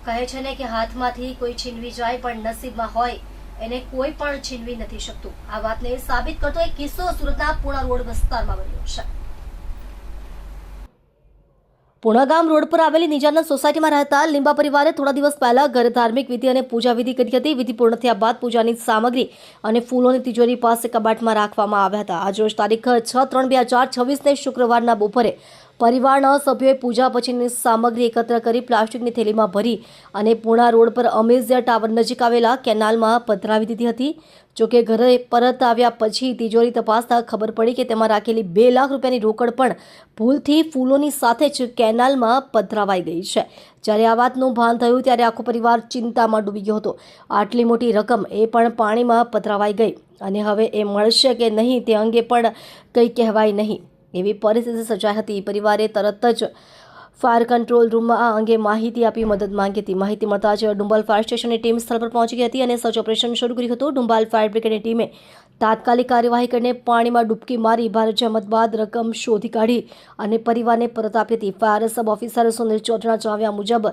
કહે છે ને કે હાથમાંથી કોઈ છીનવી જાય પણ નસીબમાં હોય એને કોઈ પણ છીનવી નથી શકતું. આ વાતને સાબિત કરતો એક કિસ્સો સુરતના પૂણા રોડ વિસ્તારમાં બન્યો છે. પૂણા ગામ રોડ પર આવેલી નિજાનંદ સોસાયટીમાં રહેતા લીંબા પરિવારે થોડા દિવસ પહેલા ઘરે ધાર્મિક વિધિ અને પૂજા વિધિ કરી હતી. વિધિ પૂર્ણ થયા બાદ પૂજાની સામગ્રી અને ફૂલોની તિજોરી પાસે કબાટમાં રાખવામાં આવ્યા હતા. આજરોજ તારીખ 6/3/2026 શુક્રવારના બપોરે પરિવારના સભ્યોએ પૂજા પછીની સામગ્રી એકત્ર કરી પ્લાસ્ટિકની થેલીમાં ભરી અને પૂણા રોડ પર અમેઝિયા ટાવર નજીક આવેલા કેનાલમાં પધરાવી દીધી હતી. જોકે ઘરે પરત આવ્યા પછી તિજોરી તપાસતા ખબર પડી કે તેમાં રાખેલી 2 લાખ રૂપિયાની રોકડ પણ ભૂલથી ફૂલોની સાથે જ કેનાલમાં પધરાવાઈ ગઈ છે. જ્યારે આ વાતનું ભાન થયું ત્યારે આખો પરિવાર ચિંતામાં ડૂબી ગયો હતો. આટલી મોટી રકમ એ પણ પાણીમાં પધરાવાઈ ગઈ અને હવે એ મળશે કે નહીં તે અંગે પણ કંઈ કહેવાય નહીં એવી પરિસ્થિતિ સર્જાઈ હતી. પરિવારે તરત જ ફાયર કંટ્રોલ રૂમમાં આ અંગે માહિતી આપી મદદ માંગી હતી. માહિતી મળતા જ ડુંબાલ ફાયર સ્ટેશનની ટીમ સ્થળ પર પહોંચી ગઈ હતી અને સર્ચ ઓપરેશન શરૂ કર્યું હતું. ડુંબાલ ફાયર બ્રિગેડની ટીમે તાત્કાલિક કાર્યવાહી કરીને પાણીમાં ડૂબકી મારી ભારે જહેમત બાદ રકમ શોધી કાઢી અને પરિવારને પરત આપી હતી. ફાયર સબ ઓફિસર સુનિલ ચૌધરીના જણાવ્યા મુજબ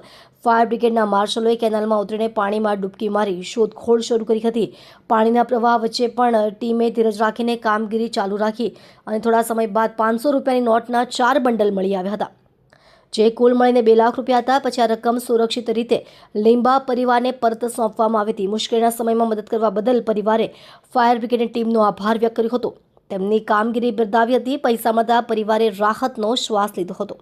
ફાયર બ્રિગેડના માર્શલોએ કેનાલમાં ઉતરીને પાણીમાં ડૂબકી મારી શોધખોળ શરૂ કરી હતી. પાણીના પ્રવાહ વચ્ચે પણ ટીમે ધીરજ રાખીને કામગીરી ચાલુ રાખી અને થોડા સમય બાદ 500 રૂપિયાની નોટના 4 બંડલ મળી આવ્યા હતા, જે કુલ મળીને 2 લાખ રૂપિયા હતા. પછી આ રકમ સુરક્ષિત રીતે લીંબા પરિવારને પરત સોંપવામાં આવી હતી. મુશ્કેલીના સમયમાં મદદ કરવા બદલ પરિવારે ફાયર બ્રિગેડની ટીમનો આભાર વ્યક્ત કર્યો હતો. તેમની કામગીરી બિરદાવી હતી. પૈસા મળતા પરિવારે રાહતનો શ્વાસ લીધો હતો.